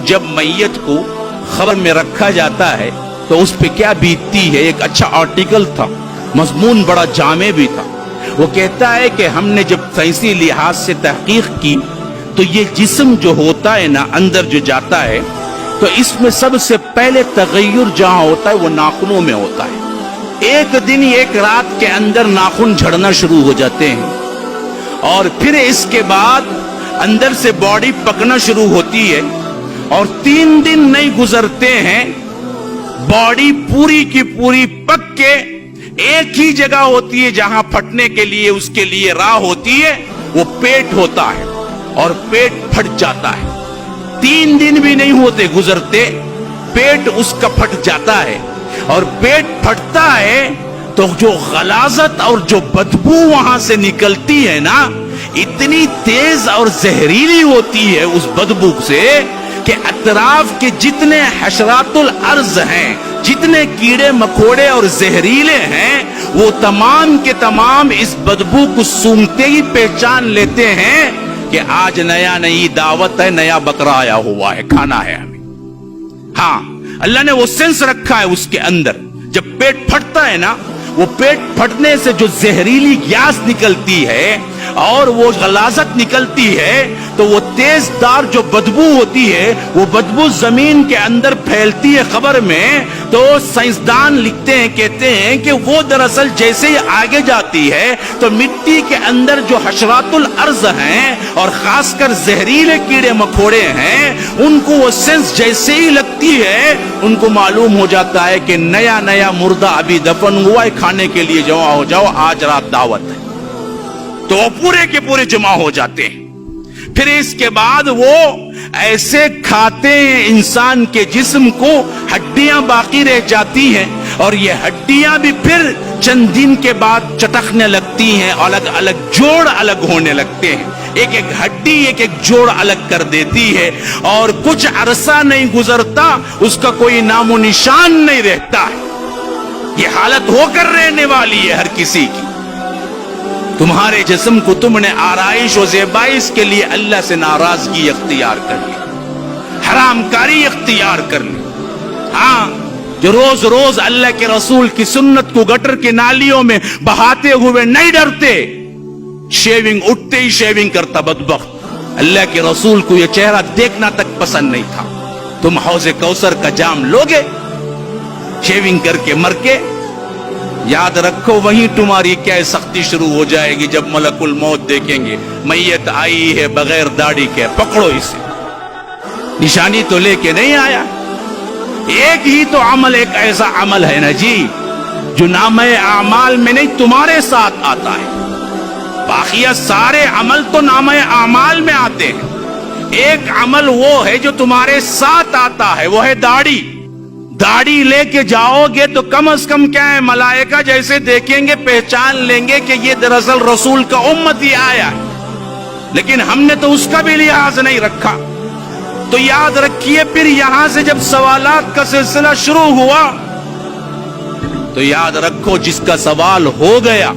جب میت کو خبر میں رکھا جاتا ہے تو اس پہ کیا بیتتی ہے. ایک اچھا آرٹیکل تھا, مضمون بڑا جامع بھی تھا. وہ کہتا ہے کہ ہم نے جب سائنسی لحاظ سے تحقیق کی تو یہ جسم جو ہوتا ہے نا, اندر جو جاتا ہے, تو اس میں سب سے پہلے تغیر جہاں ہوتا ہے وہ ناخنوں میں ہوتا ہے. ایک دن ایک رات کے اندر ناخن جھڑنا شروع ہو جاتے ہیں, اور پھر اس کے بعد اندر سے باڈی پکنا شروع ہوتی ہے, اور 3 دن نہیں گزرتے ہیں باڈی پوری کی پوری پک کے ایک ہی جگہ ہوتی ہے جہاں پھٹنے کے لیے اس کے لیے راہ ہوتی ہے, وہ پیٹ ہوتا ہے, اور پیٹ پھٹ جاتا ہے. 3 دن بھی نہیں ہوتے گزرتے, پیٹ اس کا پھٹ جاتا ہے, اور پیٹ پھٹتا ہے تو جو غلاظت اور جو بدبو وہاں سے نکلتی ہے نا, اتنی تیز اور زہریلی ہوتی ہے اس بدبو سے کہ اطراف کے جتنے حشرات الارض ہیں, جتنے کیڑے مکوڑے اور زہریلے ہیں, وہ تمام کے تمام اس بدبو کو سونگتے ہی پہچان لیتے ہیں کہ آج نئی دعوت ہے, نیا بکرا آیا ہوا ہے, کھانا ہے ہمیں. ہاں, اللہ نے وہ سینس رکھا ہے اس کے اندر. جب پیٹ پھٹتا ہے نا, وہ پیٹ پھٹنے سے جو زہریلی گیس نکلتی ہے اور وہ غلاظت نکلتی ہے, تو وہ تیز دار جو بدبو ہوتی ہے, وہ بدبو زمین کے اندر پھیلتی ہے خبر میں. تو سائنسدان لکھتے ہیں, کہتے ہیں کہ وہ دراصل جیسے ہی آگے جاتی ہے تو مٹی کے اندر جو حشرات الارض ہیں اور خاص کر زہریلے کیڑے مکوڑے ہیں, ان کو وہ سینس جیسے ہی لگتی ہے, ان کو معلوم ہو جاتا ہے کہ نیا مردہ ابھی دفن ہوا ہے, کھانے کے لیے جمع ہو جاؤ, آج رات دعوت ہے. تو وہ پورے کے پورے جمع ہو جاتے ہیں. پھر اس کے بعد وہ ایسے کھاتے ہیں انسان کے جسم کو, ہڈیاں باقی رہ جاتی ہیں, اور یہ ہڈیاں بھی پھر چند دن کے بعد چٹکنے لگتی ہیں, الگ الگ جوڑ الگ ہونے لگتے ہیں. ایک ایک ہڈی ایک ایک جوڑ الگ کر دیتی ہے, اور کچھ عرصہ نہیں گزرتا اس کا کوئی نام و نشان نہیں رہتا ہے. یہ حالت ہو کر رہنے والی ہے ہر کسی کی. تمہارے جسم کو تم نے آرائش و زیبائش کے لیے اللہ سے ناراضگی اختیار کر لی, حرام کاری اختیار کر لی. ہاں, جو روز روز اللہ کے رسول کی سنت کو گٹر کے نالیوں میں بہاتے ہوئے نہیں ڈرتے, شیونگ اٹھتے ہی شیونگ کرتا بدبخت. اللہ کے رسول کو یہ چہرہ دیکھنا تک پسند نہیں تھا. تم حوض کوثر کا جام لوگے شیونگ کر کے مر کے, یاد رکھو وہیں تمہاری کیا سختی شروع ہو جائے گی جب ملک الموت دیکھیں گے میت آئی ہے بغیر داڑھی کے, پکڑو اسے. نشانی تو لے کے نہیں آیا. ایک ہی تو عمل, ایک ایسا عمل ہے نا جی جو نامہ اعمال میں نہیں تمہارے ساتھ آتا ہے. باقی سارے عمل تو نامہ اعمال میں آتے ہیں. ایک عمل وہ ہے جو تمہارے ساتھ آتا ہے, وہ ہے داڑھی. داڑھی لے کے جاؤ گے تو کم از کم کیا ہے, ملائکہ جیسے دیکھیں گے پہچان لیں گے کہ یہ دراصل رسول کا امتی آیا ہے. لیکن ہم نے تو اس کا بھی لحاظ نہیں رکھا. تو یاد رکھیے, پھر یہاں سے جب سوالات کا سلسلہ شروع ہوا تو یاد رکھو جس کا سوال ہو گیا